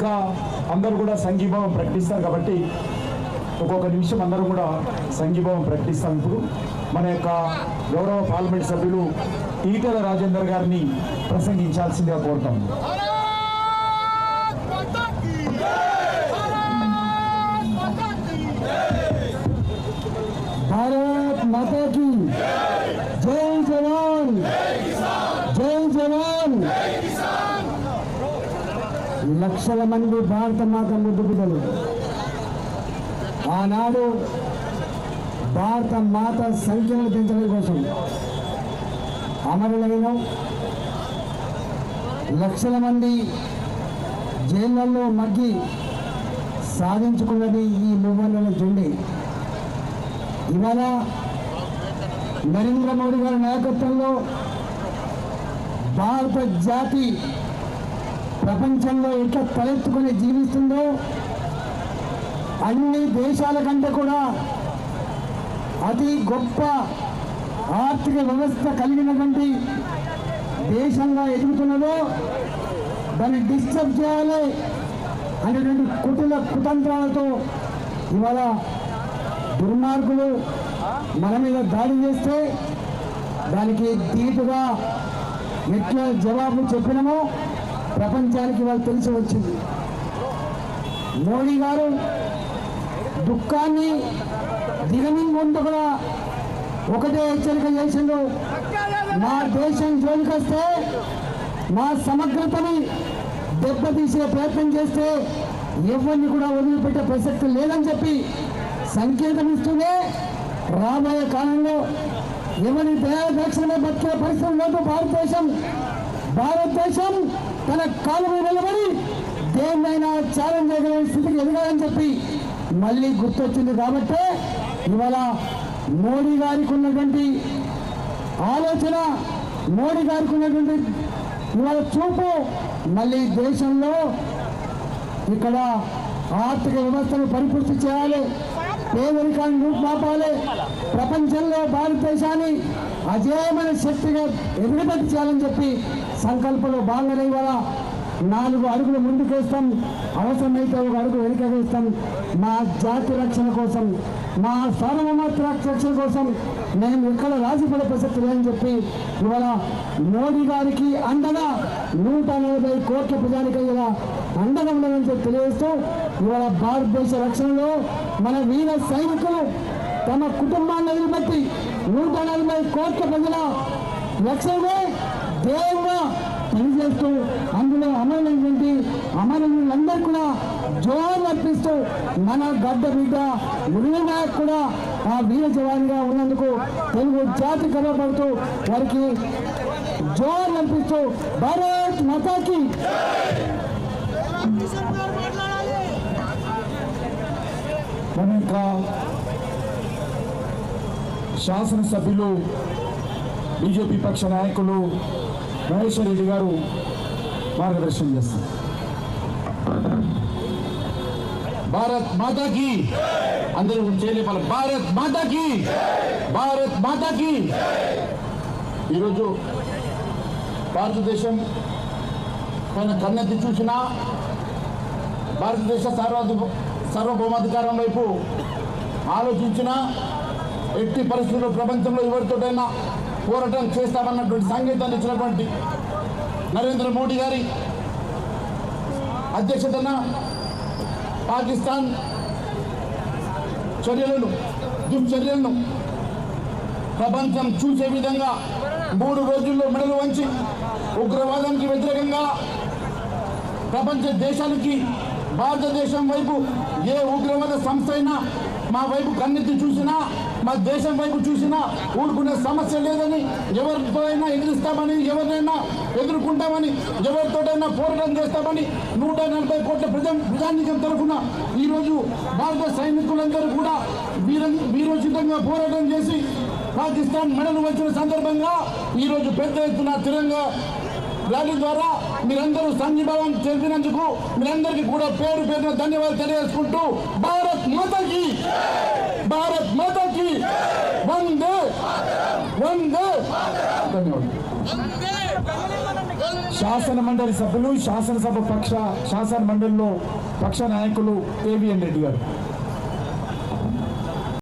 ఇంకా అందరూ కూడా సంఘీభావం ప్రకటిస్తారు కాబట్టి ఒక్కొక్క నిమిషం అందరూ కూడా సంఘీభావం ప్రకటిస్తాం. ఇప్పుడు మన యొక్క గౌరవ పార్లమెంట్ సభ్యులు ఈటెల రాజేందర్ గారిని ప్రసంగించాల్సిందిగా కోరుతాం. భారత్ మాతా కీ జై జవాన్, జై జవాన్. లక్షల మంది భారత మాత ముద్దు బిడ్డలు ఆనాడు భారత మాత సంఖ్యను పెంచడం కోసం అమరులైన లక్షల మంది జైళ్లలో మగ్గి సాధించుకున్నది ఈ మూవన్నెల జెండే. ఇవాళ నరేంద్ర మోడీ గారి నాయకత్వంలో భారత జాతి ప్రపంచంలో ఎట్లా తలెత్తుకుని జీవిస్తుందో అన్ని దేశాల కంటే కూడా అతి గొప్ప ఆర్థిక వ్యవస్థ కలిగినటువంటి దేశంగా ఎదుగుతున్నదో దాన్ని డిస్టర్బ్ చేయాలి అనేటువంటి కుటిల కుతంత్రాలతో ఇవాళ దుర్మార్గులు మన మీద దాడి చేస్తే దానికి దీటుగా ఎట్లా జవాబు చెప్పినామో ప్రపంచానికి వాళ్ళు తెలిసి వచ్చింది. మోడీ గారు దుఃఖాన్ని దిగమింగుంటూ కూడా ఒకటే హెచ్చరిక చేసిండు, మా దేశం జోలికి వస్తే మా సమగ్రతని దెబ్బతీసే ప్రయత్నం చేస్తే ఎవరిని కూడా వదిలిపెట్టే ప్రసక్తి లేదని చెప్పి సంకేతం ఇస్తూనే రాబోయే కాలంలో ఎవరి దయాదక్షిణ బతికే పరిస్థితులు లేదు. భారతదేశం తన కాలు మీద నిలబడి దేన్నైనా ఛాలెంజ్ చేయగలిగే స్థితికి ఎదగాలని చెప్పి మళ్ళీ గుర్తొచ్చింది. కాబట్టి ఇవాళ మోడీ గారికి ఉన్నటువంటి ఆలోచన, మోడీ గారికి ఉన్నటువంటి ఇవాళ చూపు మళ్ళీ దేశంలో ఇక్కడ ఆర్థిక వ్యవస్థను పరిపుష్టి చేయాలి, పేదరికాన్ని రూపుమాపాలి, ప్రపంచంలో భారతదేశాన్ని అజేయమైన శక్తిగా ఎదురుపెట్టి చేయాలని చెప్పి సంకల్పంలో భాగంగా ఇవాళ 4 అడుగులు ముందుకేస్తాం, అవసరమైతే 1 అడుగు వెనుకవేస్తాం. మా జాతి రక్షణ కోసం, మా సార్వభౌమత్వ రక్షణ కోసం మేము ఎక్కడ రాజీపడే ప్రసక్తి లేదని చెప్పి ఇవాళ మోడీ గారికి అండగా 140 కోట్ల ప్రజానికి ఇలా అండగా ఉండదని చెప్పి తెలియజేస్తూ ఇవాళ భారతదేశ రక్షణలో మన వీర సైనికులు తమ కుటుంబాన్ని వదిలిపెట్టి 140 కోట్ల ప్రజల రక్షణమే ధ్యేయంగా పనిచేస్తూ అందులో అమరులైనటువంటి అమరులందరూ కూడా జోహార్లు అర్పిస్తూ మన గడ్డ బిడ్డ మురళీ నాయక్ కూడా ఆ వీర జవాన్గా ఉన్నందుకు తెలుగు జాతి గర్వపడుతూ వారికి జోహార్లు అర్పిస్తూ భారత్ మాతాకి ఇంకా శాసనసభ్యులు బీజేపీ పక్ష నాయకులు మహేశ్వర్ రెడ్డి గారు మార్గదర్శనం చేస్తారు. భారత్ మాతాకి అందరూ చేయలేపాలి. భారత్ మాతాకి, భారత్ మాతాకి. ఈరోజు భారతదేశం పైన కన్నెత్తి చూసిన భారతదేశ సార్వభౌమాధికారం వైపు ఆలోచించిన ఎట్టి పరిస్థితుల్లో ప్రపంచంలో ఎవరితోటైనా పోరాటం చేస్తామన్నటువంటి సంకేతాన్ని ఇచ్చినటువంటి నరేంద్ర మోడీ గారి అధ్యక్షతన పాకిస్తాన్ దుశ్చర్యలను ప్రపంచం చూసే విధంగా 3 రోజుల్లో మెడలు వంచి ఉగ్రవాదానికి వ్యతిరేకంగా ప్రపంచ దేశానికి భారతదేశం వైపు ఏ ఉగ్రవాద సంస్థ అయినా మా వైపు కన్నెత్తి చూసినా, మా దేశం వైపు చూసినా ఊరుకునే సమస్య లేదని, ఎవరితో అయినా ఎదిరిస్తామని, ఎవరినైనా ఎదుర్కొంటామని, ఎవరితోటైనా పోరాటం చేస్తామని 140 కోట్ల ప్రజానీకం తరఫున ఈరోజు భారత సైనికులందరూ కూడా వీరోచితంగా పోరాటం చేసి పాకిస్తాన్ మెడలు వచ్చిన సందర్భంగా ఈరోజు పెద్ద ఎత్తున తిరంగా ర్యాలీ ద్వారా మీరందరూ సంఘీభావం తెలిపినందుకు మీరందరికీ కూడా పేరు పేరున ధన్యవాదాలు తెలియజేసుకుంటూ భారత్ మాతాకి, భారత్ మాతాకి వందే వందే. ధన్యవాదాలు. శాసన మండలి సభ్యులు శాసన మండలిలో పక్ష నాయకులు ఏవిఎన్ రెడ్డి గారు.